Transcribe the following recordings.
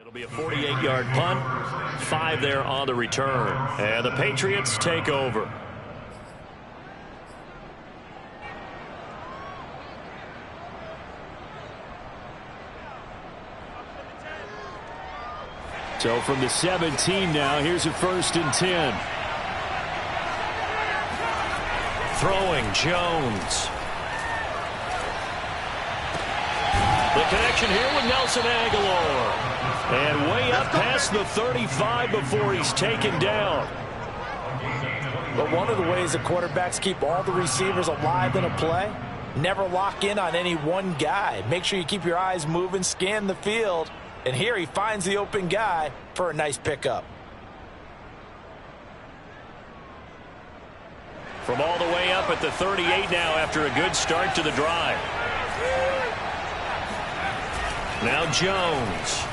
It'll be a 48-yard punt, 5 there on the return. And the Patriots take over. So from the 17 now, here's a 1st and 10. Throwing Jones. The connection here with Nelson Aguilar. And way up past the 35 before he's taken down. But one of the ways the quarterbacks keep all the receivers alive in a play, never lock in on any one guy. Make sure you keep your eyes moving, scan the field. And here he finds the open guy for a nice pickup. From all the way up at the 38 now after a good start to the drive. Now Jones.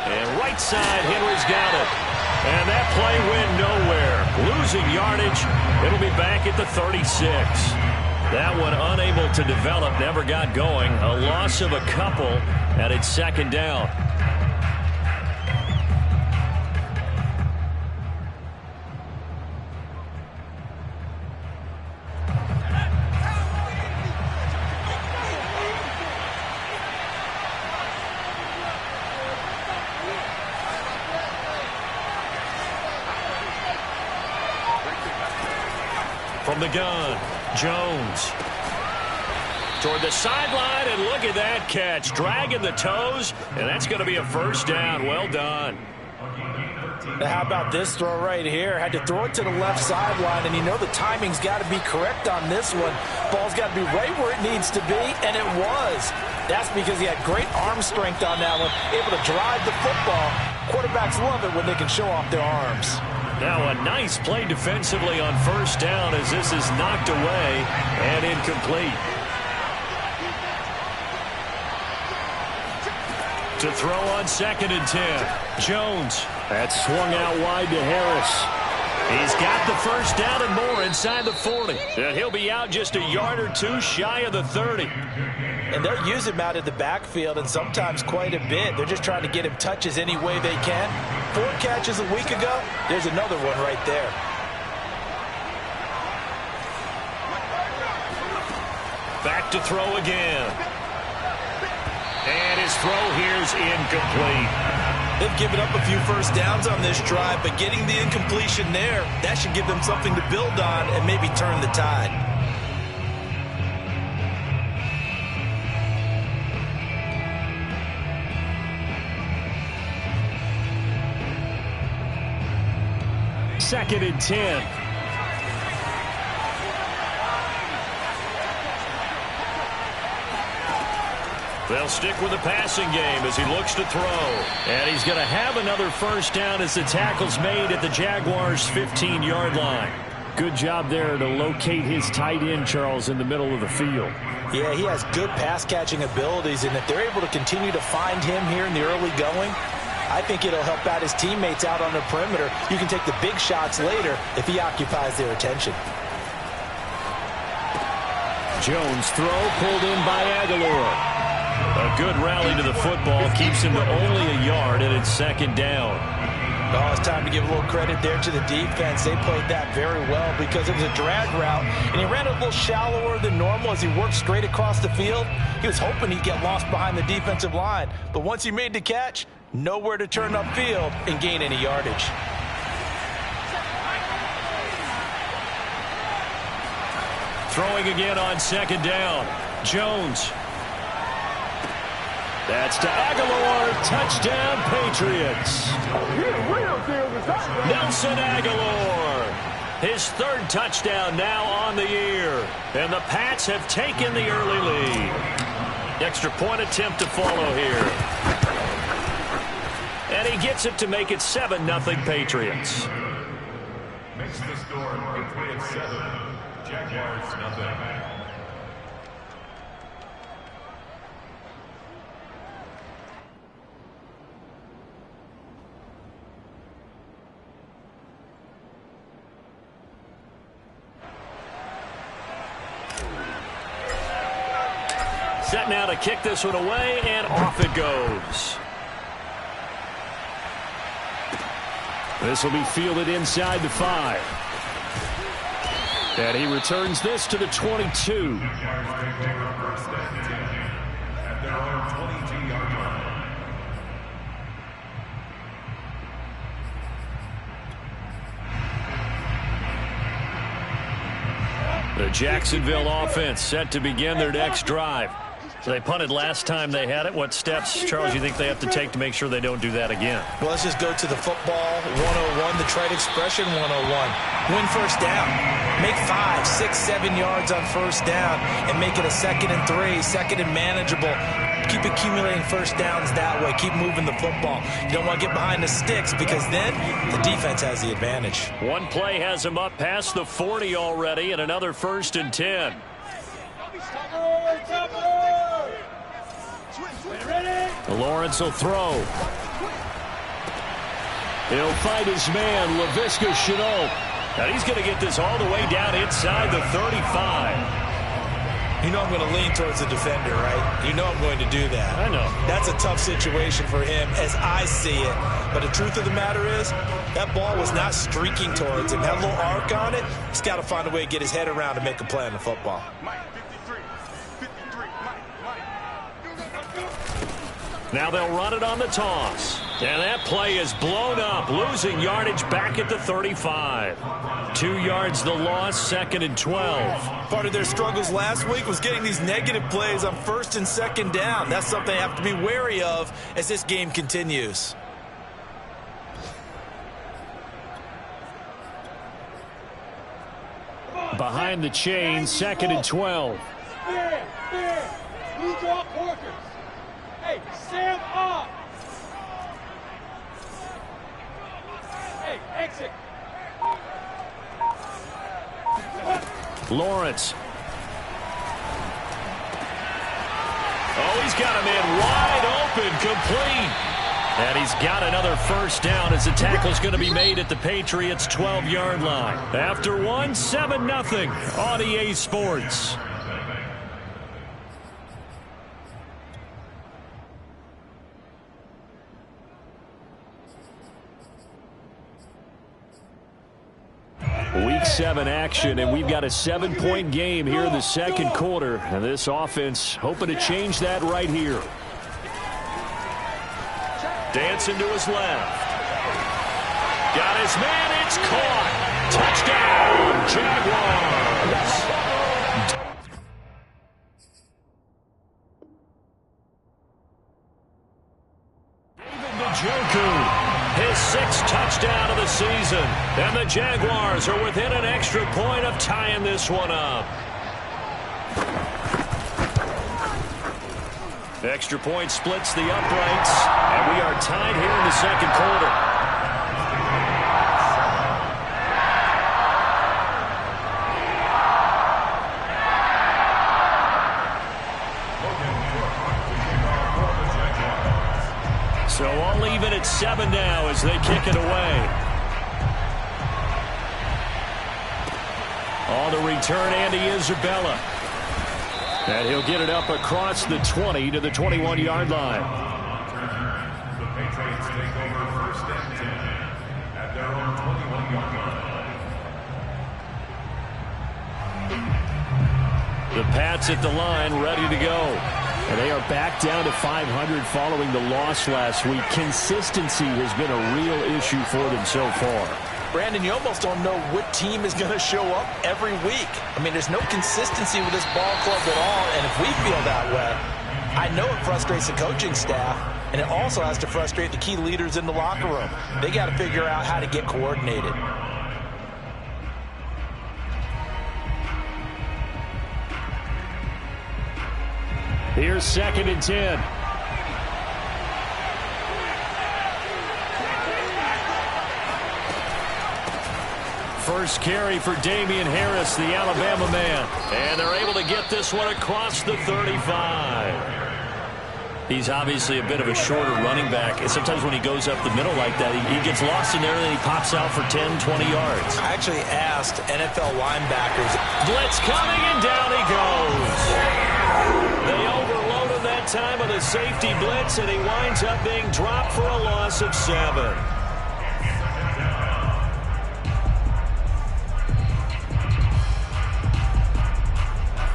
And right side, Henry's got it. And that play went nowhere. Losing yardage. It'll be back at the 36. That one unable to develop, never got going. A loss of a couple, and it's 2nd down. From the gun, Jones. Toward the sideline, and look at that catch. Dragging the toes, and that's going to be a 1st down. Well done. Now how about this throw right here? Had to throw it to the left sideline, and you know the timing's got to be correct on this one. Ball's got to be right where it needs to be, and it was. That's because he had great arm strength on that one, able to drive the football. Quarterbacks love it when they can show off their arms. Now a nice play defensively on 1st down as this is knocked away and incomplete. To throw on 2nd and 10. Jones. That's swung out wide to Harris. He's got the 1st down and more inside the 40. And he'll be out just a yard or two shy of the 30. And they'll use him out of the backfield, and sometimes quite a bit. They're just trying to get him touches any way they can. 4 catches a week ago. There's another one right there. Back to throw again. And his throw here's incomplete. They've given up a few 1st downs on this drive, but getting the incompletion there, that should give them something to build on and maybe turn the tide. Second and 10. They'll stick with the passing game as he looks to throw. And he's going to have another 1st down as the tackle's made at the Jaguars' 15-yard line. Good job there to locate his tight end, Charles, in the middle of the field. Yeah, he has good pass-catching abilities, and if they're able to continue to find him here in the early going, I think it'll help out his teammates out on the perimeter. You can take the big shots later if he occupies their attention. Jones throw pulled in by Aguilar. A good rally to the football keeps him to only a yard, and it's 2nd down. Oh, it's time to give a little credit there to the defense. They played that very well because it was a drag route, and he ran a little shallower than normal as he worked straight across the field. He was hoping he'd get lost behind the defensive line, but once he made the catch, nowhere to turn upfield and gain any yardage. Throwing again on 2nd down. Jones. That's to Aguilar. Touchdown, Patriots. Nelson Aguilar. His 3rd touchdown now on the year. And the Pats have taken the early lead. Extra point attempt to follow here. And he gets it to make it 7-0 Patriots. Makes the score Patriots 7, Jaguars 0. Set set now to kick this one away, and off it goes. This will be fielded inside the 5. And he returns this to the 22. The Jacksonville offense set to begin their next drive. So they punted last time they had it. What steps, Charles, you think they have to take to make sure they don't do that again? Well, let's just go to the football 101, the trade expression 101. Win first down. Make 5, 6, 7 yards on first down and make it a 2nd and 3, 2nd and manageable. Keep accumulating first downs that way. Keep moving the football. You don't want to get behind the sticks because then the defense has the advantage. One play has him up past the 40 already and another 1st and 10. Lawrence will throw. He'll find his man, Laviska Shenault. And he's going to get this all the way down inside the 35. You know I'm going to lean towards the defender, right? You know I'm going to do that. I know. That's a tough situation for him as I see it. But the truth of the matter is, that ball was not streaking towards him. Had a little arc on it. He's got to find a way to get his head around to make a play on the football. Now they'll run it on the toss. And that play is blown up, losing yardage back at the 35. 2 yards the loss, 2nd and 12. Part of their struggles last week was getting these negative plays on 1st and 2nd down. That's something they have to be wary of as this game continues. Behind the chain, 2nd and 12. You draw quarters. Hey, Sam up. Hey, exit. Lawrence. Oh, he's got him in wide open, complete. And he's got another first down as the tackle's going to be made at the Patriots' 12-yard line. After one, 7-0 on EA Sports. Week 7 action, and we've got a 7-point game here in the second quarter. And this offense hoping to change that right here. Dancing to his left. Got his man, it's caught. Touchdown, Jaguars. His 6th touchdown of the season. And the Jaguars are within an extra point of tying this one up. Extra point splits the uprights. And we are tied here in the second quarter. So all even at 7 now as they kick it away. On the return, Andy Isabella. And he'll get it up across the 20 to the 21-yard line. The Patriots take over 1st and 10 at their own 21-yard line. The Pats at the line, ready to go. And they are back down to 500 following the loss last week. Consistency has been a real issue for them so far. Brandon, you almost don't know what team is going to show up every week. I mean, there's no consistency with this ball club at all, and if we feel that way, I know it frustrates the coaching staff, and it also has to frustrate the key leaders in the locker room. They got to figure out how to get coordinated. Here's 2nd and 10. First carry for Damian Harris, the Alabama man. And they're able to get this one across the 35. He's obviously a bit of a shorter running back. And sometimes when he goes up the middle like that, he gets lost in there and then he pops out for 10, 20 yards. I actually asked NFL linebackers. Blitz coming and down he goes. They overload that time of the safety blitz, and he winds up being dropped for a loss of 7.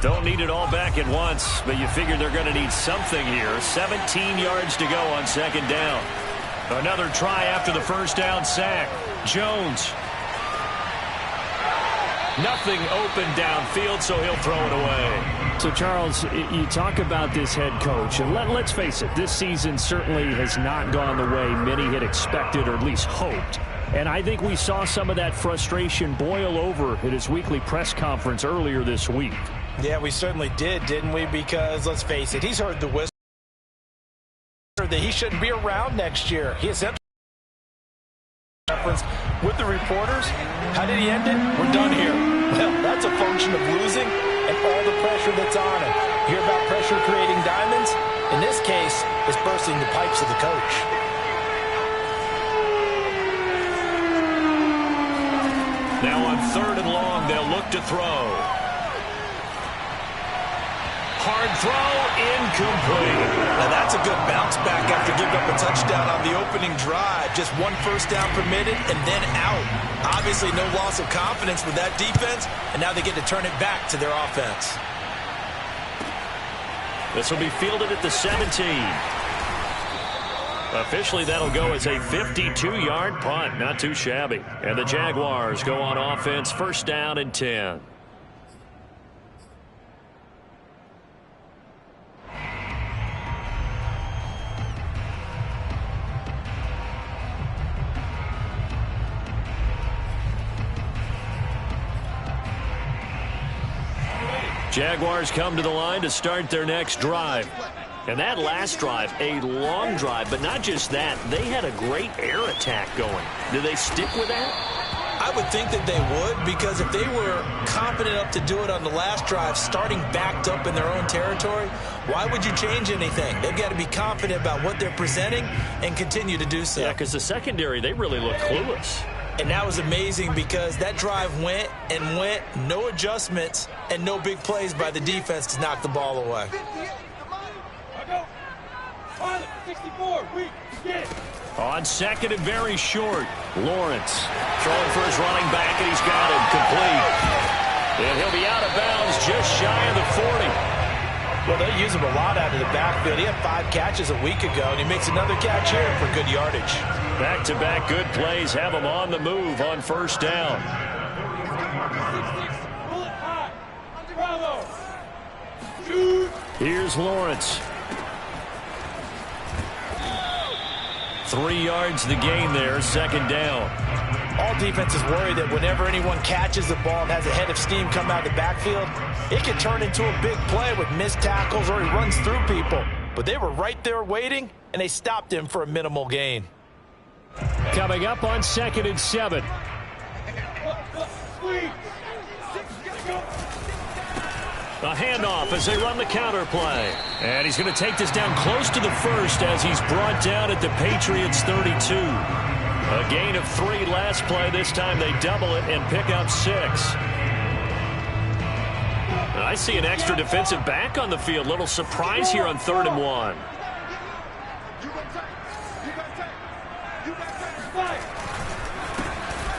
Don't need it all back at once, but you figure they're going to need something here. 17 yards to go on 2nd down. Another try after the first down sack. Jones. Nothing open downfield, so he'll throw it away. So, Charles, you talk about this head coach, and let's face it, this season certainly has not gone the way many had expected or at least hoped. And I think we saw some of that frustration boil over at his weekly press conference earlier this week. Yeah, we certainly did, didn't we? Because, let's face it, he's heard the whisper that he shouldn't be around next year. He essentially reference with the reporters. How did he end it? We're done here. Well, that's a function of losing and all the pressure that's on him. Hear about pressure creating diamonds? In this case, it's bursting the pipes of the coach. Now on 3rd and long, they'll look to throw. Hard throw, incomplete. Now that's a good bounce back after giving up a touchdown on the opening drive. Just 1 first down permitted and then out. Obviously no loss of confidence with that defense, and now they get to turn it back to their offense. This will be fielded at the 17. Officially, that'll go as a 52-yard punt. Not too shabby. And the Jaguars go on offense, 1st down and 10. Jaguars come to the line to start their next drive. And that last drive, a long drive, but not just that. They had a great air attack going. Do they stick with that? I would think that they would, because if they were confident enough to do it on the last drive, starting backed up in their own territory, why would you change anything? They've got to be confident about what they're presenting and continue to do so. Yeah, because the secondary, they really look clueless. And that was amazing because that drive went and went, no adjustments, and no big plays by the defense to knock the ball away. 64, on 2nd and very short, Lawrence throwing for his running back, and he's got him complete. And he'll be out of bounds just shy of the 40. Well, they use him a lot out of the backfield. He had 5 catches a week ago, and he makes another catch here for good yardage. Back-to-back good plays have him on the move on 1st down. Here's Lawrence. 3 yards the gain there, 2nd down. All defenses worry that whenever anyone catches the ball and has a head of steam come out of the backfield, it can turn into a big play with missed tackles or he runs through people. But they were right there waiting, and they stopped him for a minimal gain. Coming up on 2nd and 7. A handoff as they run the counter play. And he's going to take this down close to the 1st as he's brought down at the Patriots 32. A gain of 3 last play. This time they double it and pick up 6. I see an extra defensive back on the field. Little surprise here on 3rd and 1.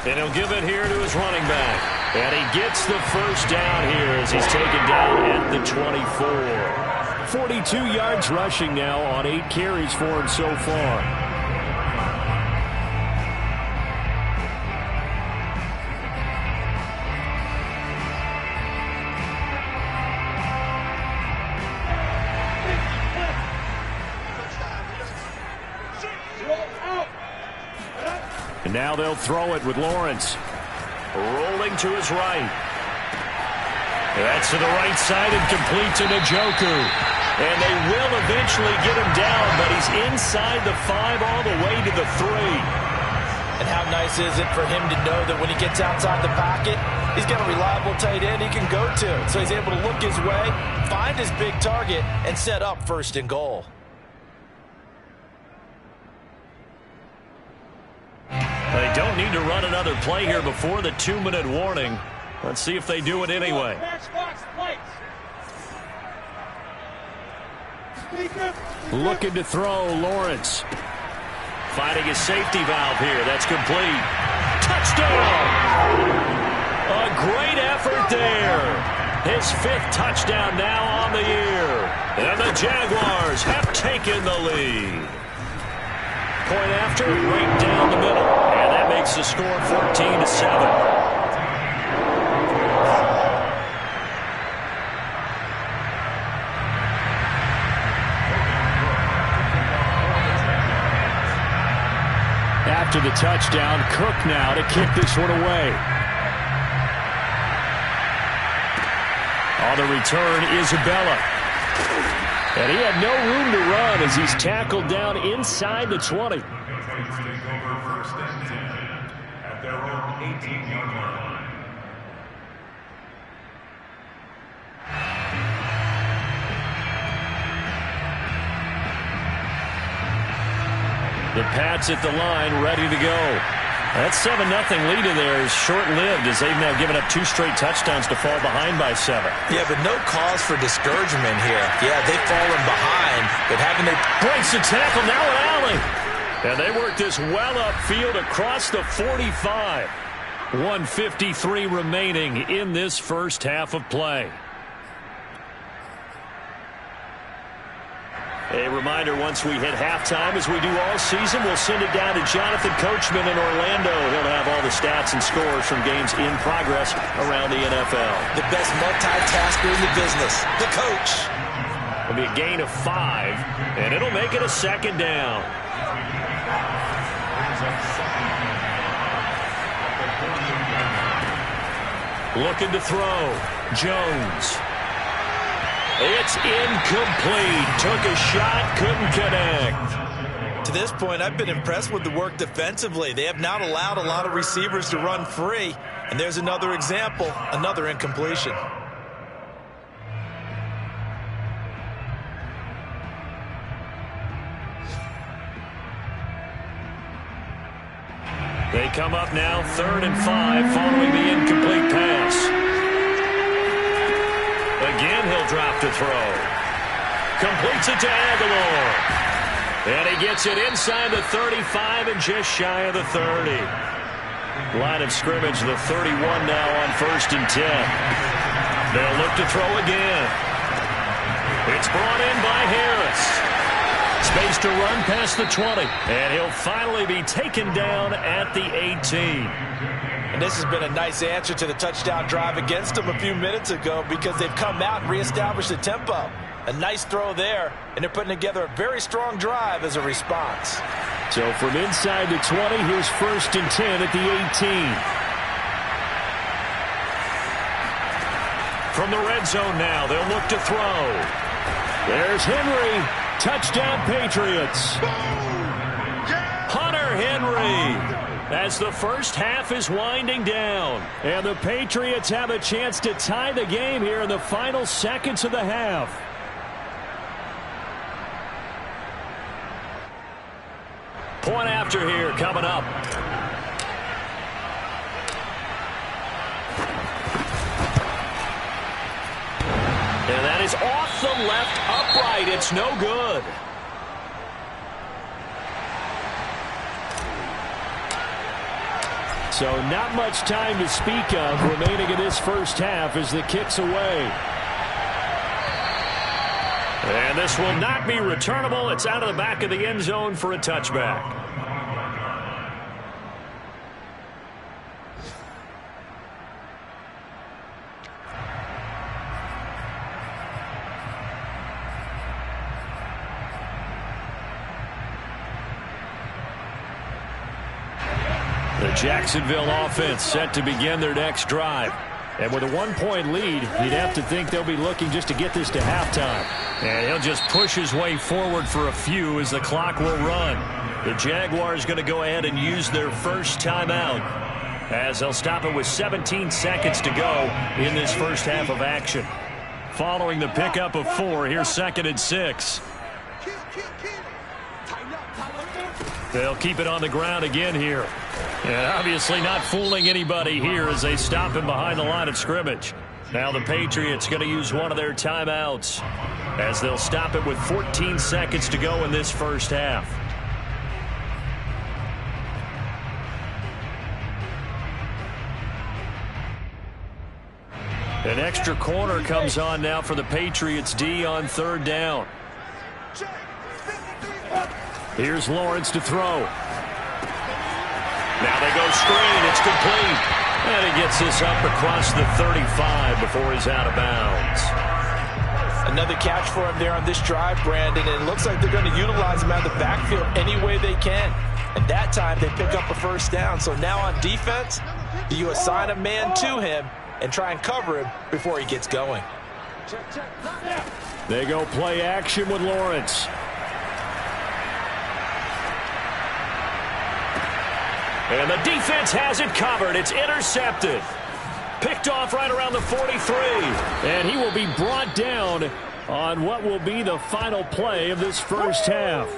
And he'll give it here to his running back. And he gets the first down here as he's taken down at the 24. 42 yards rushing now on 8 carries for him so far. And now they'll throw it with Lawrence. Rolling to his right. That's to the right side and complete to Njoku. And they will eventually get him down, but he's inside the 5 all the way to the 3. And how nice is it for him to know that when he gets outside the pocket, he's got a reliable tight end he can go to. So he's able to look his way, find his big target, and set up 1st and goal. They don't need to run another play here before the 2-minute warning. Let's see if they do it anyway. Looking to throw, Lawrence. Finding his safety valve here. That's complete. Touchdown! A great effort there. His 5th touchdown now on the year. And the Jaguars have taken the lead. Point after, right down the middle. And that makes the score 14-7. After the touchdown, Cook now to kick this one away. On the return, Isabella. And he had no room to run as he's tackled down inside the 20. Take over first and 10 at their own 18-yard line. The Pats at the line, ready to go. That 7-0 lead in there is short-lived as they've now given up 2 straight touchdowns to fall behind by 7. Yeah, but no cause for discouragement here. Yeah, they've fallen behind, but having to... Breaks the tackle, now an alley. And they work this well upfield across the 45. 1:53 remaining in this first half of play. A reminder, once we hit halftime, as we do all season, we'll send it down to Jonathan Coachman in Orlando. He'll have all the stats and scores from games in progress around the NFL. The best multitasker in the business, the coach. It'll be a gain of 5, and it'll make it a 2nd down. Looking to throw. Jones. It's incomplete. Took a shot, couldn't connect. To this point, I've been impressed with the work defensively. They have not allowed a lot of receivers to run free. And there's another example, another incompletion. They come up now 3rd and 5 following the incomplete pass. Again, he'll drop to throw. Completes it to Aguilar. And he gets it inside the 35 and just shy of the 30. Line of scrimmage, the 31 now on 1st and 10. They'll look to throw again. It's brought in by Harris. Space to run past the 20. And he'll finally be taken down at the 18. And this has been a nice answer to the touchdown drive against them a few minutes ago because they've come out and reestablished the tempo. A nice throw there, and they're putting together a very strong drive as a response. So from inside the 20, here's 1st and 10 at the 18. From the red zone now, they'll look to throw. There's Henry. Touchdown, Patriots. Hunter Henry. As the first half is winding down. And the Patriots have a chance to tie the game here in the final seconds of the half. Point after here coming up. And that is off the left upright. It's no good. So not much time to speak of remaining in this first half as the kick's away. And this will not be returnable. It's out of the back of the end zone for a touchback. The Jacksonville offense set to begin their next drive. And with a 1-point lead, you'd have to think they'll be looking just to get this to halftime. And he'll just push his way forward for a few as the clock will run. The Jaguars going to go ahead and use their first timeout as they'll stop it with 17 seconds to go in this first half of action. Following the pickup of 4, here's 2nd and 6. They'll keep it on the ground again here. And obviously not fooling anybody here as they stop him behind the line of scrimmage. Now the Patriots going to use one of their timeouts. as they'll stop it with 14 seconds to go in this first half. An extra corner comes on now for the Patriots D on third down. Here's Lawrence to throw. Now they go screen. It's complete. And he gets this up across the 35 before he's out of bounds. Another catch for him there on this drive, Brandon. And it looks like they're going to utilize him out of the backfield any way they can. And that time they pick up a first down. So now on defense, do you assign a man to him and try and cover him before he gets going? They go play action with Lawrence. And the defense has it covered. It's intercepted. Picked off right around the 43. And he will be brought down on what will be the final play of this first half.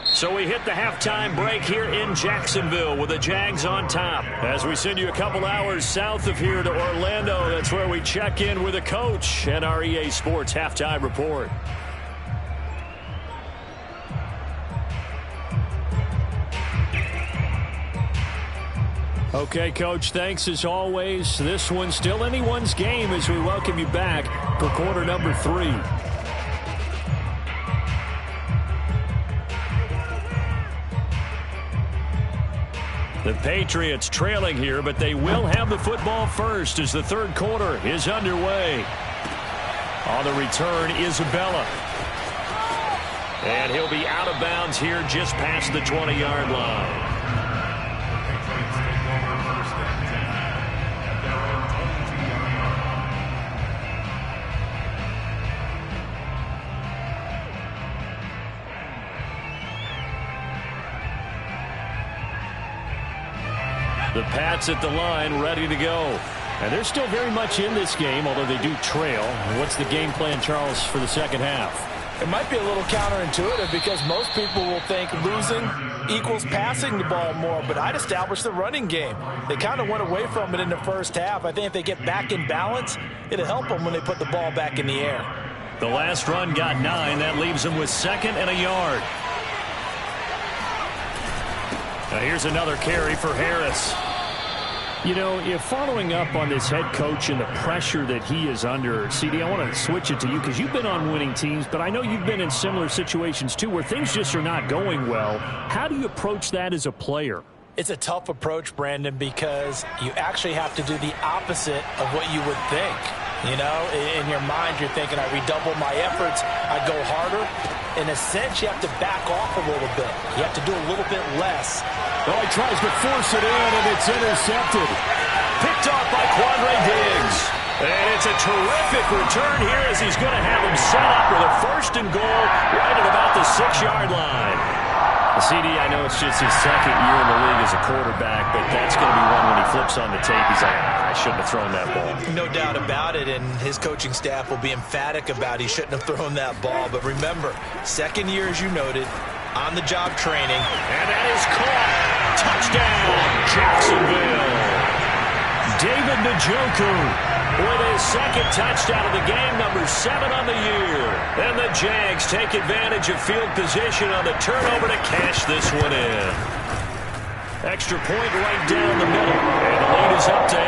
So we hit the halftime break here in Jacksonville with the Jags on top. As we send you a couple hours south of here to Orlando, that's where we check in with the coach and our EA Sports halftime report. Okay, Coach, thanks as always. This one's still anyone's game as we welcome you back for quarter number 3. The Patriots trailing here, but they will have the football first as the third quarter is underway. On the return, Isabella. And he'll be out of bounds here just past the 20-yard line. The Pats at the line, ready to go. And they're still very much in this game, although they do trail. What's the game plan, Charles, for the second half? It might be a little counterintuitive because most people will think losing equals passing the ball more, but I'd establish the running game. They kind of went away from it in the first half. I think if they get back in balance, it'll help them when they put the ball back in the air. The last run got 9. That leaves them with 2nd and a yard. Now here's another carry for Harris. You know, if following up on this head coach and the pressure that he is under, CD, I want to switch it to you because you've been on winning teams, but I know you've been in similar situations too where things just are not going well. How do you approach that as a player? It's a tough approach, Brandon, because you actually have to do the opposite of what you would think. You know, in your mind, you're thinking, I redouble my efforts, I go harder. In a sense, you have to back off a little bit. You have to do a little bit less. Oh, he tries to force it in, and it's intercepted. Picked off by Quandre Diggs. And it's a terrific return here as he's going to have him set up with a 1st and goal right at about the 6-yard line. CD, I know it's just his 2nd year in the league as a quarterback, but that's going to be one when he flips on the tape. He's like, I shouldn't have thrown that ball. No doubt about it, and his coaching staff will be emphatic about he shouldn't have thrown that ball. But remember, 2nd year, as you noted, on-the-job training. And that is caught. Touchdown, Jacksonville. David Njoku with his 2nd touchdown of the game, number 7 on the year. And the Jags take advantage of field position on the turnover to cash this one in. Extra point right down the middle. And the lead is up to 8.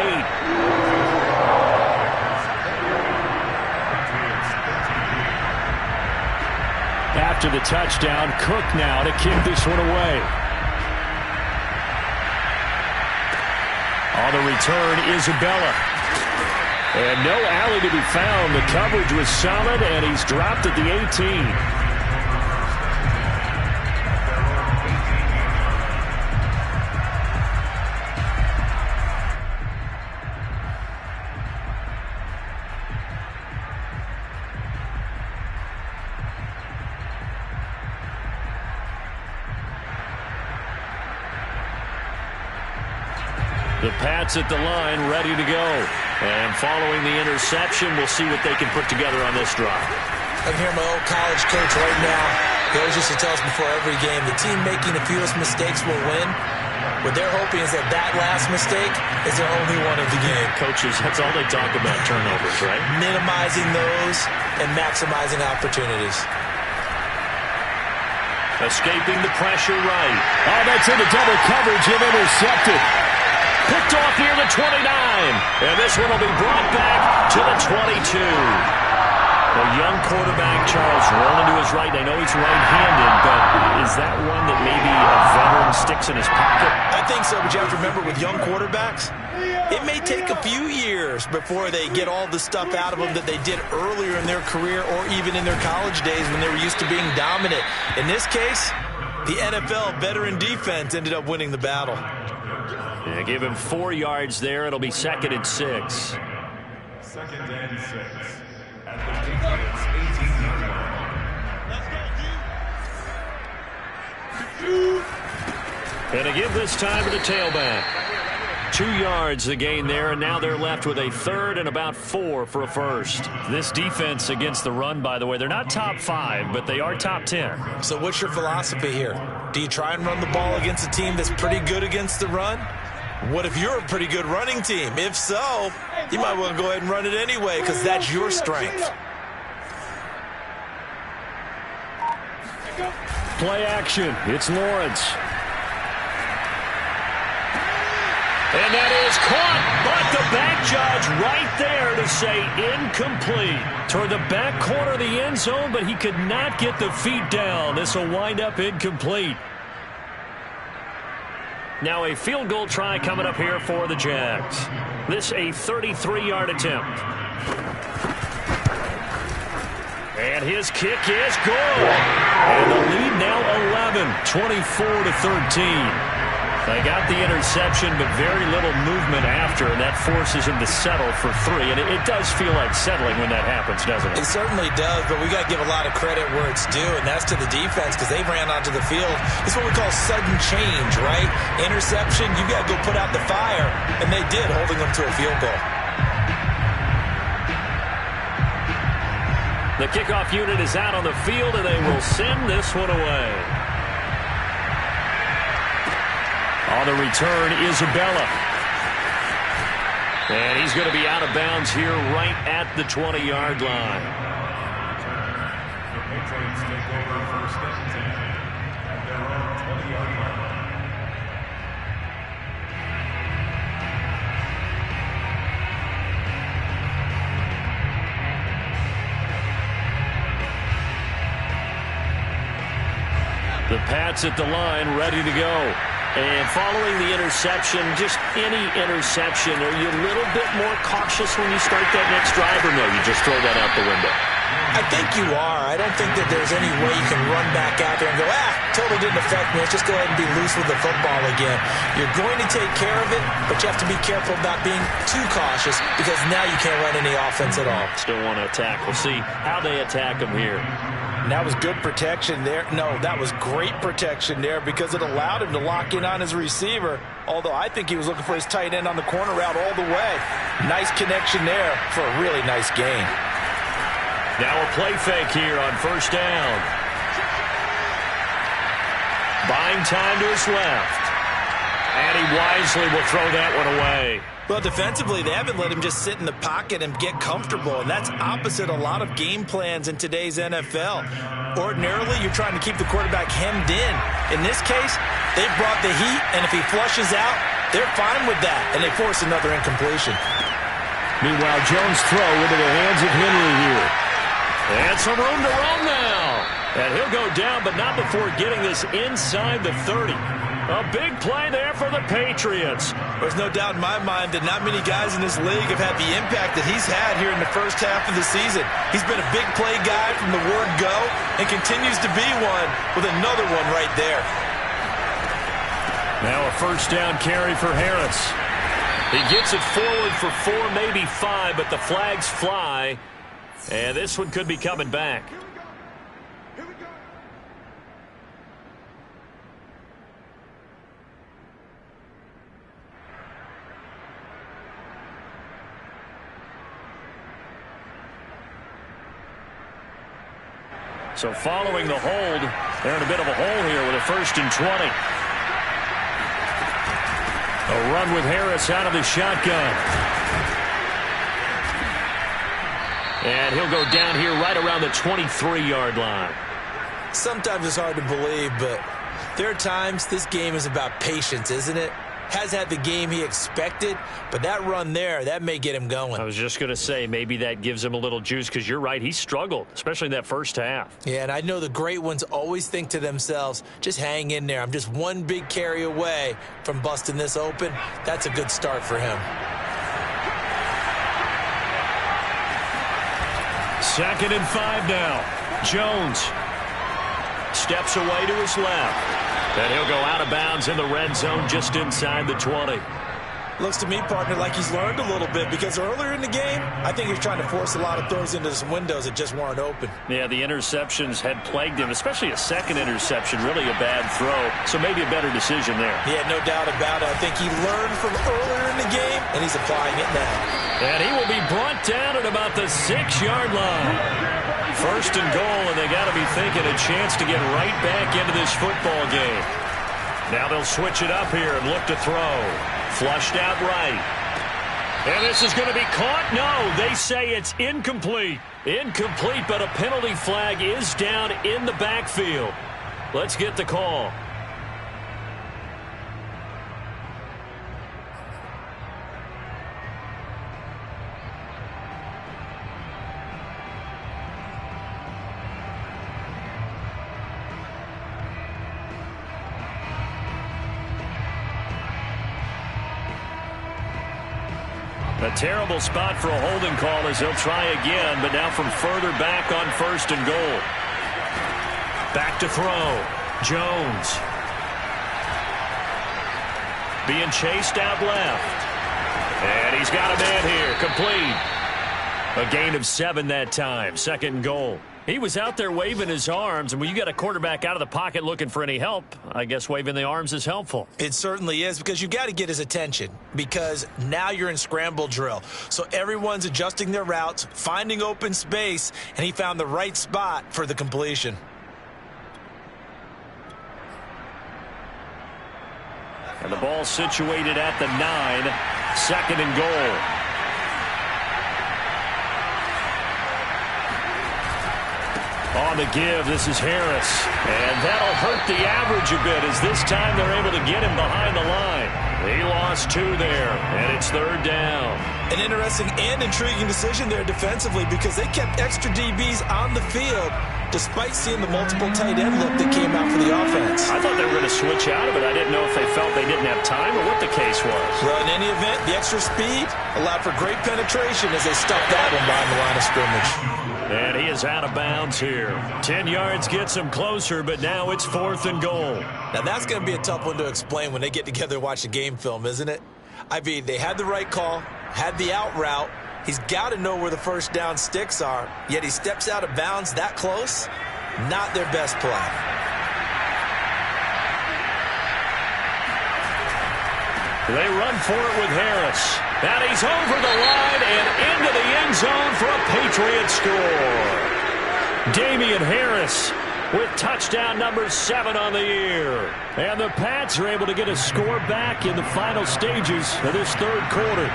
After the touchdown, Cook now to kick this one away. On the return, Isabella. And no alley to be found. The coverage was solid, and he's dropped at the 18. The Pats at the line, ready to go. And following the interception, we'll see what they can put together on this drive. I can hear my old college coach right now. He always used to tell us before every game, the team making the fewest mistakes will win. What they're hoping is that that last mistake is their only one of the game. Coaches, that's all they talk about, turnovers, right? Minimizing those and maximizing opportunities. Escaping the pressure right. Oh, that's into double coverage and intercepted. Picked off near the 29. And this one will be brought back to the 22. The young quarterback, Charles, rolling to his right. I know he's right-handed, but is that one that maybe a veteran sticks in his pocket? I think so, but you have to remember with young quarterbacks, it may take a few years before they get all the stuff out of them that they did earlier in their career or even in their college days when they were used to being dominant. In this case, the NFL veteran defense ended up winning the battle. Yeah, give him 4 yards there. It'll be 2nd and 6. 2nd and 6. At the Patriots' 18-yard line. And to give this time to the tailback. 2 yards the gain there, and now they're left with a 3rd and about 4 for a first. This defense against the run, by the way, they're not top 5, but they are top 10. So what's your philosophy here? Do you try and run the ball against a team that's pretty good against the run? What if you're a pretty good running team? If so, you might want to go ahead and run it anyway because that's your strength. Play action. It's Lawrence. And that is caught, but the back judge right there to say incomplete. Toward the back corner of the end zone, but he could not get the feet down. This will wind up incomplete. Now a field goal try coming up here for the Jags. This a 33-yard attempt. And his kick is good. And the lead now 11, 24-13. They got the interception, but very little movement after, and that forces him to settle for 3. And it does feel like settling when that happens, doesn't it? It certainly does, but we got to give a lot of credit where it's due, and that's to the defense because they ran onto the field. It's what we call sudden change, right? Interception, you got to go put out the fire, and they did, holding them to a field goal. The kickoff unit is out on the field, and they will send this one away. On the return, Isabella. And he's going to be out of bounds here right at the 20-yard line. The Patriots take over 1st and 10 at their own 20-yard line. The Pats at the line, ready to go. And following the interception, just any interception, are you a little bit more cautious when you start that next drive, or no, you just throw that out the window? I think you are. I don't think that there's any way you can run back out there and go, totally didn't affect me. Let's just go ahead and be loose with the football again. You're going to take care of it, but you have to be careful about being too cautious because now you can't run any offense at all. Still want to attack. We'll see how they attack them here. And that was good protection there. No, that was great protection there because it allowed him to lock in on his receiver, although I think he was looking for his tight end on the corner route all the way. Nice connection there for a really nice gain. Now a play fake here on 1st down. Buying time to his left. And he wisely will throw that one away. Well, defensively, they haven't let him just sit in the pocket and get comfortable, and that's opposite a lot of game plans in today's NFL. Ordinarily, you're trying to keep the quarterback hemmed in. In this case, they brought the heat, and if he flushes out, they're fine with that, and they force another incompletion. Meanwhile, Jones' throw into the hands of Henry here. And some room to run now. And he'll go down, but not before getting this inside the 30. A big play there for the Patriots. There's no doubt in my mind that not many guys in this league have had the impact that he's had here in the first half of the season. He's been a big play guy from the word go and continues to be one with another one right there. Now a 1st down carry for Harris. He gets it forward for 4, maybe 5, but the flags fly. And this one could be coming back. So following the hold, they're in a bit of a hole here with a 1st and 20. A run with Harris out of the shotgun. And he'll go down here right around the 23-yard line. Sometimes it's hard to believe, but there are times this game is about patience, isn't it? Has had the game he expected, but that run there, that may get him going. I was just going to say, maybe that gives him a little juice, because you're right, he struggled, especially in that first half. Yeah, and I know the great ones always think to themselves, just hang in there. I'm just one big carry away from busting this open. That's a good start for him. 2nd and 5 now. Jones steps away to his left. And he'll go out of bounds in the red zone just inside the 20. Looks to me, partner, like he's learned a little bit, because earlier in the game, I think he was trying to force a lot of throws into some windows that just weren't open. Yeah, the interceptions had plagued him, especially a second interception, really a bad throw. So maybe a better decision there. Yeah, no doubt about it. I think he learned from earlier in the game, and he's applying it now. And he will be brought down at about the 6-yard line. 1st and goal, and they got to be thinking a chance to get right back into this football game. Now they'll switch it up here and look to throw. Flushed out right. And this is going to be caught? No, they say it's incomplete. Incomplete, but a penalty flag is down in the backfield. Let's get the call. A terrible spot for a holding call as they'll try again, but now from further back on 1st and goal. Back to throw. Jones. Being chased out left. And he's got a man here. Complete. A gain of 7 that time. 2nd and goal. He was out there waving his arms, and when you got a quarterback out of the pocket looking for any help, I guess waving the arms is helpful. It certainly is, because you got to get his attention, because now you're in scramble drill. So everyone's adjusting their routes, finding open space, and he found the right spot for the completion. And the ball situated at the 9, 2nd and goal. On the give, this is Harris. And that'll hurt the average a bit, as this time they're able to get him behind the line. He lost 2 there, and it's 3rd down. An interesting and intriguing decision there defensively, because they kept extra DBs on the field despite seeing the multiple tight end look that came out for the offense. I thought they were going to switch out of it. I didn't know if they felt they didn't have time or what the case was. Well, in any event, the extra speed allowed for great penetration as they stuck that one behind the line of scrimmage. And he is out of bounds here. 10 yards gets him closer, but now it's 4th and goal. Now, that's going to be a tough one to explain when they get together and watch the game film, isn't it? I mean, they had the right call, had the out route. He's got to know where the first down sticks are, yet he steps out of bounds that close. Not their best play. They run for it with Harris. And he's over the line and into the end zone for a Patriot score. Damian Harris with touchdown number 7 on the year. And the Pats are able to get a score back in the final stages of this 3rd quarter.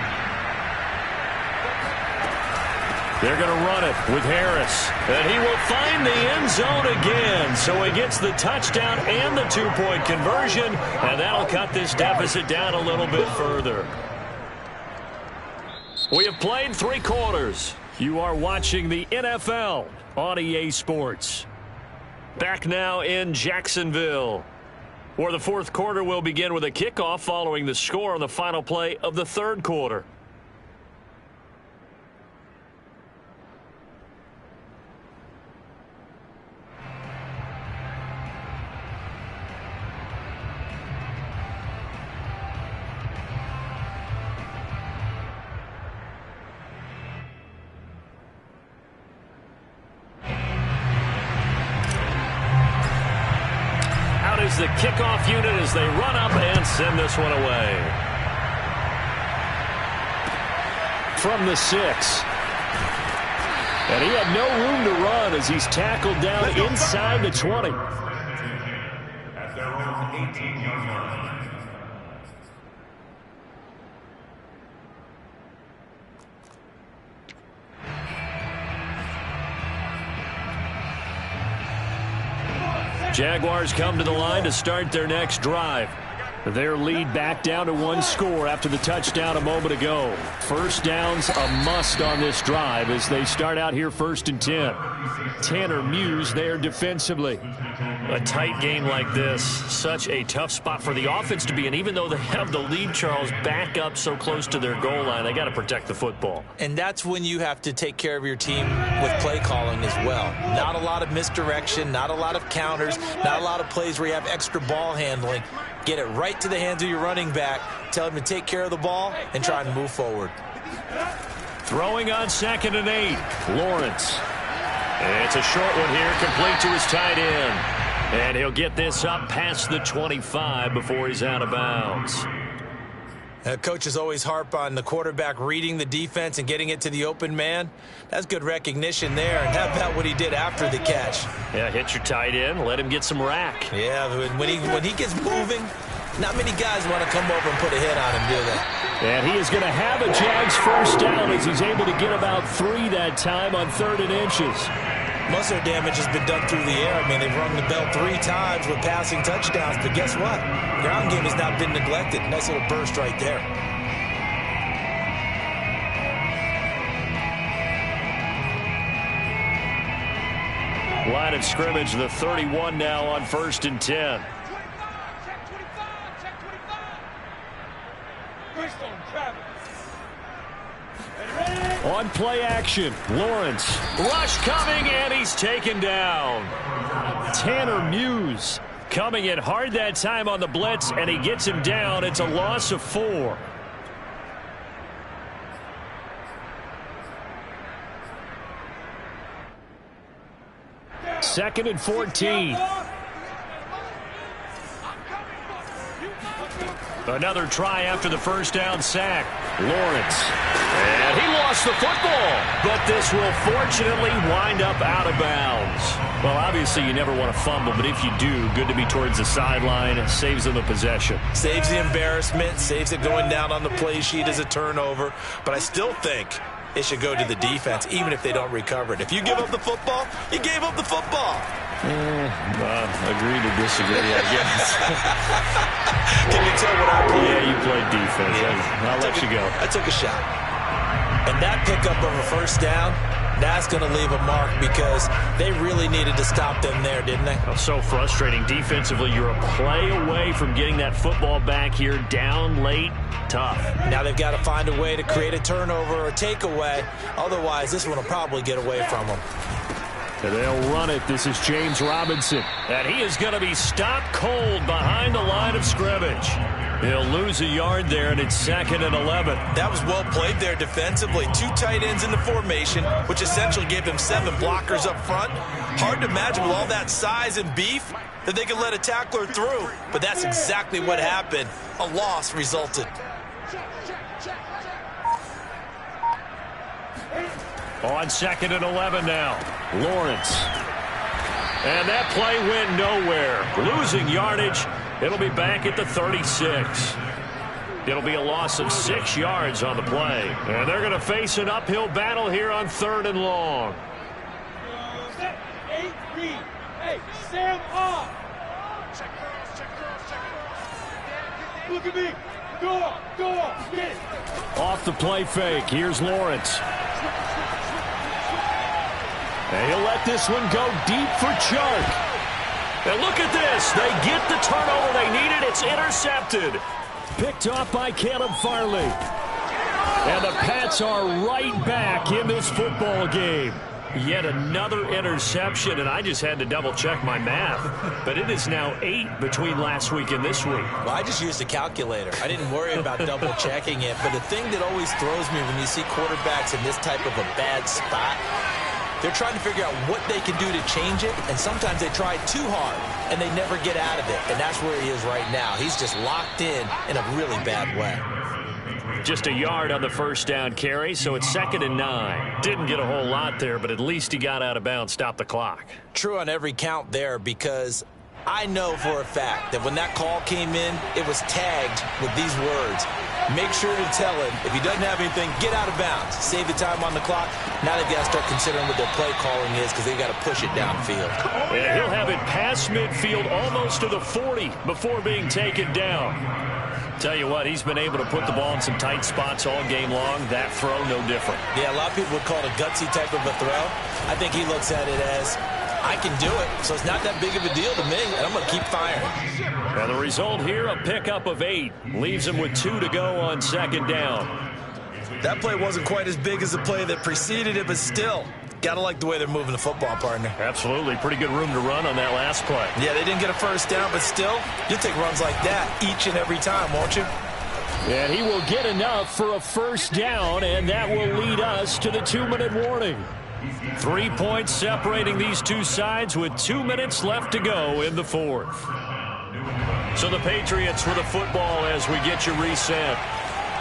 They're going to run it with Harris. And he will find the end zone again. So he gets the touchdown and the 2-point conversion. And that'll cut this deficit down a little bit further. We have played 3 quarters. You are watching the NFL on EA Sports. Back now in Jacksonville, where the 4th quarter will begin with a kickoff following the score on the final play of the 3rd quarter. The kickoff unit as they run up and send this one away. From the 6. And he had no room to run as he's tackled down inside the 20. At their own 18-yard line. Jaguars come to the line to start their next drive. Their lead back down to one score after the touchdown a moment ago. First down's a must on this drive as they start out here 1st and 10. Tanner Muse there defensively. A tight game like this, such a tough spot for the offense to be in. Even though they have the lead, Charles, back up so close to their goal line, they got to protect the football. And that's when you have to take care of your team with play calling as well. Not a lot of misdirection, not a lot of counters, not a lot of plays where you have extra ball handling. Get it right to the hands of your running back. Tell him to take care of the ball and try and move forward. Throwing on 2nd and 8. Lawrence. It's a short one here, complete to his tight end. And he'll get this up past the 25 before he's out of bounds. Coaches always harp on the quarterback reading the defense and getting it to the open man. That's good recognition there. And how about what he did after the catch? Yeah, hit your tight end, let him get some rack. Yeah, when he gets moving, not many guys want to come over and put a hit on him, do they? And he is going to have a Jags first down as he's able to get about 3 that time on 3rd and inches. Most of their damage has been done through the air. I mean, they've rung the bell 3 times with passing touchdowns, but guess what? Ground game has not been neglected. Nice little burst right there. Line of scrimmage, the 31 now on 1st and 10. On play action, Lawrence. Rush coming, and he's taken down. Tanner Muse coming in hard that time on the blitz, and he gets him down. It's a loss of 4. Second and 14. Another try after the first down sack. Lawrence. And he lost the football. But this will fortunately wind up out of bounds. Well, obviously you never want to fumble, but if you do, good to be towards the sideline. Saves them the possession. Saves the embarrassment. Saves it going down on the play sheet as a turnover. But I still think it should go to the defense, even if they don't recover it. If you give up the football, you gave up the football. Agree to disagree, I guess. Can you tell what I played? Yeah, you played defense. Yeah. I'll let you go. I took a shot. And that pickup of a first down, that's going to leave a mark because they really needed to stop them there, didn't they? Well, so frustrating. Defensively, you're a play away from getting that football back here down late. Tough. Now they've got to find a way to create a turnover or a takeaway. Otherwise, this one will probably get away from them. They'll run it. This is James Robinson. And he is going to be stopped cold behind the line of scrimmage. He'll lose a yard there, and it's 2nd and 11. That was well played there defensively. 2 tight ends in the formation, which essentially gave them 7 blockers up front. Hard to imagine with all that size and beef that they could let a tackler through. But that's exactly what happened. A loss resulted. On 2nd and 11 now. Lawrence. And that play went nowhere. Losing yardage. It'll be back at the 36. It'll be a loss of 6 yards on the play. And they're going to face an uphill battle here on 3rd and long. 8-3. Hey, Sam off. Look at me. Go up, get it. Off the play fake. Here's Lawrence. And he'll let this one go deep for Chark. And look at this. They get the turnover they needed. It's intercepted. Picked off by Caleb Farley. And the Pats are right back in this football game. Yet another interception, and I just had to double-check my math. But it is now 8 between last week and this week. Well, I just used a calculator. I didn't worry about double-checking it. But the thing that always throws me when you see quarterbacks in this type of a bad spot, they're trying to figure out what they can do to change it, and sometimes they try too hard, and they never get out of it. And that's where he is right now. He's just locked in a really bad way. Just a yard on the first down carry, so it's 2nd and 9. Didn't get a whole lot there, but at least he got out of bounds, stopped the clock. True on every count there, because I know for a fact that when that call came in, it was tagged with these words: make sure to tell him if he doesn't have anything, get out of bounds. Save the time on the clock. Now they've got to start considering what their play calling is because they've got to push it downfield. And he'll have it past midfield almost to the 40 before being taken down. Tell you what, he's been able to put the ball in some tight spots all game long. That throw, no different. Yeah, a lot of people would call it a gutsy type of a throw. I think he looks at it as, I can do it, so it's not that big of a deal to me, and I'm going to keep firing. And the result here, a pickup of 8. Leaves him with 2 to go on second down. That play wasn't quite as big as the play that preceded it, but still, got to like the way they're moving the football, partner. Absolutely. Pretty good room to run on that last play. Yeah, they didn't get a first down, but still, you'll take runs like that each and every time, won't you? And he will get enough for a first down, and that will lead us to the 2-minute warning. 3 points separating these two sides with 2 minutes left to go in the fourth. So the Patriots with the football as we get you reset.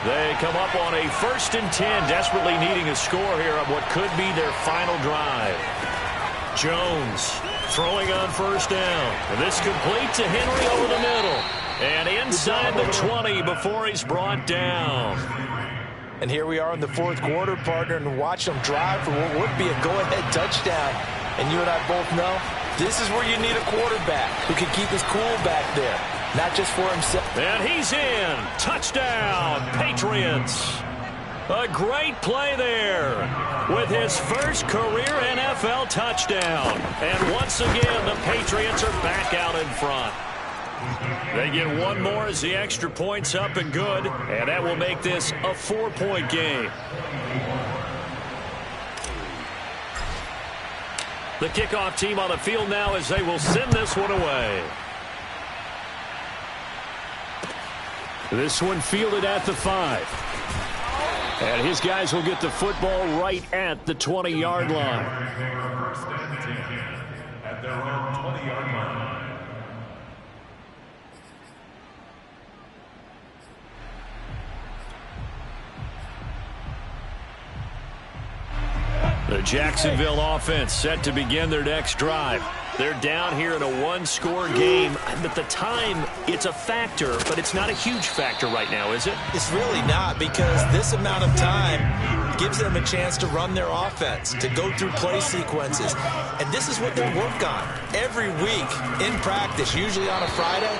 They come up on a 1st and 10, desperately needing a score here on what could be their final drive. Jones throwing on first down. This complete to Henry over the middle. And inside the 20 before he's brought down. And here we are in the fourth quarter, partner, and watch them drive for what would be a go-ahead touchdown. And you and I both know this is where you need a quarterback who can keep his cool back there, not just for himself. And he's in. Touchdown, Patriots. A great play there with his first career NFL touchdown. And once again, the Patriots are back out in front. They get one more as the extra point's up and good, and that will make this a 4-point game. The kickoff team on the field now as they will send this one away. This one fielded at the 5. And his guys will get the football right at the 20-yard line. First and 10 at their own 20-yard line. The Jacksonville offense set to begin their next drive. They're down here in a 1-score game. At the time, it's a factor, but it's not a huge factor right now, is it? It's really not, because this amount of time gives them a chance to run their offense, to go through play sequences. And this is what they work on every week in practice, usually on a Friday.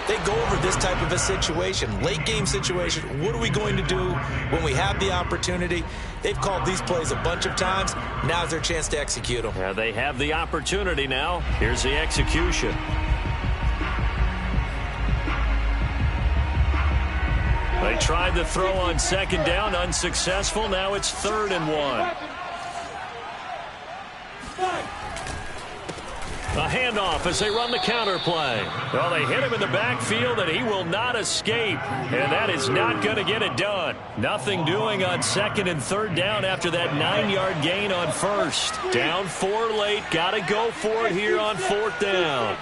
They go over this type of a situation, late game situation. What are we going to do when we have the opportunity? They've called these plays a bunch of times. Now's their chance to execute them. Yeah, they have the opportunity now. Here's the execution. They tried the throw on second down, unsuccessful. Now it's 3rd and 1. A handoff as they run the counter play. Well, they hit him in the backfield, and he will not escape. And that is not going to get it done. Nothing doing on 2nd and 3rd down after that 9-yard gain on 1st. Down 4 late. Got to go for it here on 4th down.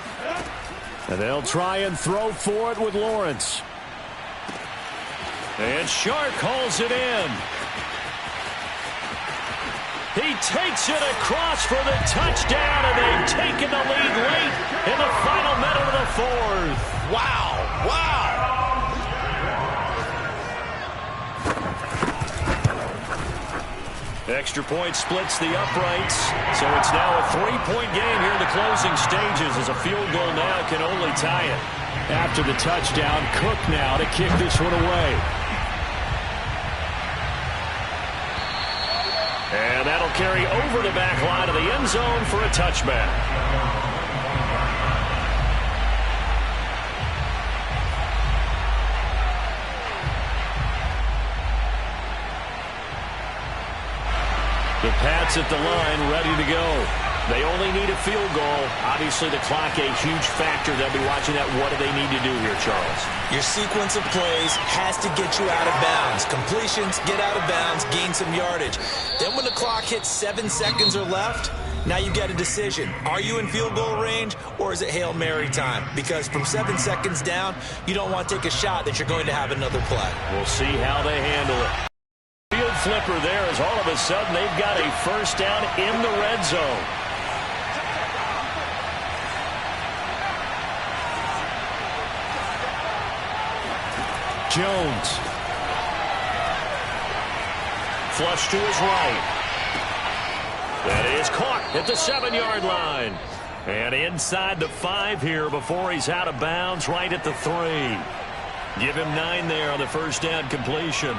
And they'll try and throw for it with Lawrence. And Shark hauls it in. He takes it across for the touchdown, and they've taken the lead late in the final minute of the 4th. Wow, wow. Extra point splits the uprights, so it's now a 3-point game here in the closing stages as a field goal now can only tie it. After the touchdown, Cook now to kick this one away. And that'll carry over the back line of the end zone for a touchback. The Pats at the line, ready to go. They only need a field goal. Obviously, the clock a huge factor. They'll be watching that. What do they need to do here, Charles? Your sequence of plays has to get you out of bounds. Completions, get out of bounds, gain some yardage. Then when the clock hits 7 seconds or left, now you get a decision. Are you in field goal range, or is it Hail Mary time? Because from 7 seconds down, you don't want to take a shot that you're going to have another play. We'll see how they handle it. Field flipper there as all of a sudden they've got a first down in the red zone. Jones flush to his right. That is caught at the 7-yard line. And inside the 5 here before he's out of bounds, right at the 3. Give him 9 there on the first down completion.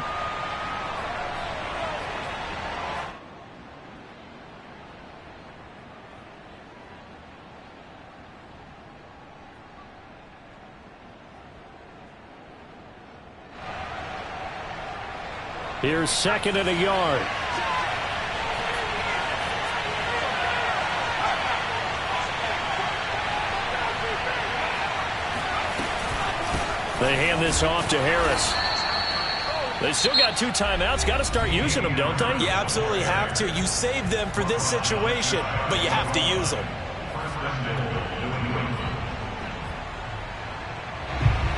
Here's 2nd and a yard. They hand this off to Harris. They still got 2 timeouts. Got to start using them, don't they? You absolutely have to. You save them for this situation, but you have to use them.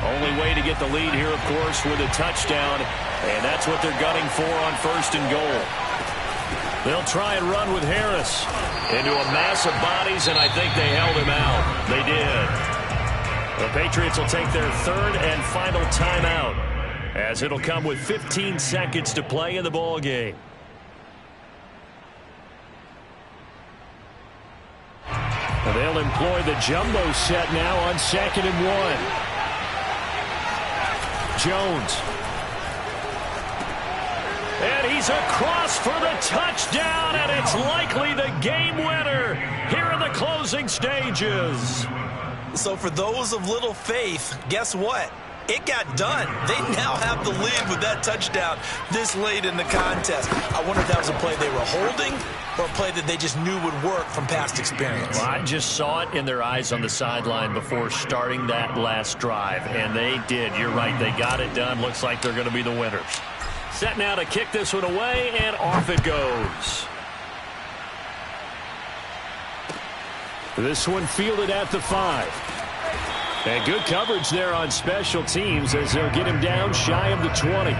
Only way to get the lead here, of course, with a touchdown. And that's what they're gunning for on 1st and goal. They'll try and run with Harris into a mass of bodies, and I think they held him out. They did. The Patriots will take their 3rd and final timeout, as it'll come with 15 seconds to play in the ball game. They'll employ the jumbo set now on 2nd and 1. Jones. And he's across for the touchdown, and it's likely the game winner here in the closing stages. So for those of little faith, guess what? It got done. They now have the lead with that touchdown this late in the contest. I wonder if that was a play they were holding or a play that they just knew would work from past experience. Well, I just saw it in their eyes on the sideline before starting that last drive, and they did. You're right. They got it done. Looks like they're going to be the winners. Set now to kick this one away, and off it goes. This one fielded at the 5. And good coverage there on special teams as they'll get him down shy of the 20.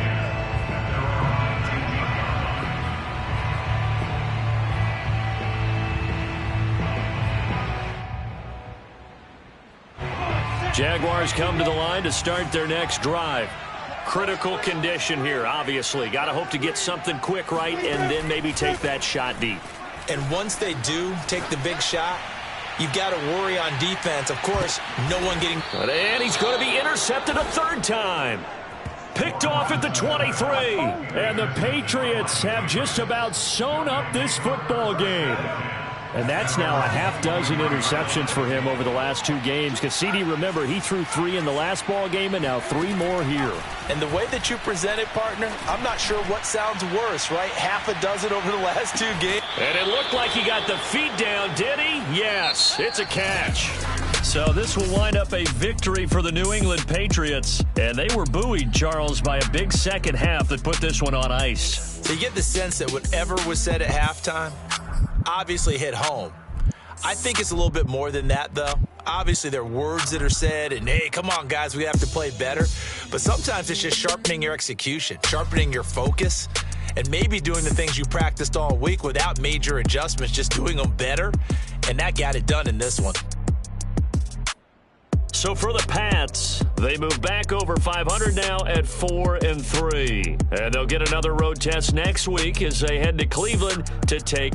Jaguars come to the line to start their next drive. Critical condition here, obviously. Got to hope to get something quick right and then maybe take that shot deep. And once they do take the big shot, you've got to worry on defense. Of course, no one getting... And he's going to be intercepted a 3rd time. Picked off at the 23. And the Patriots have just about sewn up this football game. And that's now a half dozen interceptions for him over the last 2 games. Because, CD, remember, he threw 3 in the last ball game and now 3 more here. And the way that you present it, partner, I'm not sure what sounds worse, right? Half a dozen over the last 2 games. And it looked like he got the feet down, did he? Yes, it's a catch. So this will wind up a victory for the New England Patriots. And they were buoyed, Charles, by a big second half that put this one on ice. So you get the sense that whatever was said at halftime obviously hit home. I think it's a little bit more than that, though. Obviously, there are words that are said, and, hey, come on, guys, we have to play better. But sometimes it's just sharpening your execution, sharpening your focus, and maybe doing the things you practiced all week without major adjustments, just doing them better. And that got it done in this one. So for the Pats, they move back over 500 now at 4-3. And they'll get another road test next week as they head to Cleveland to take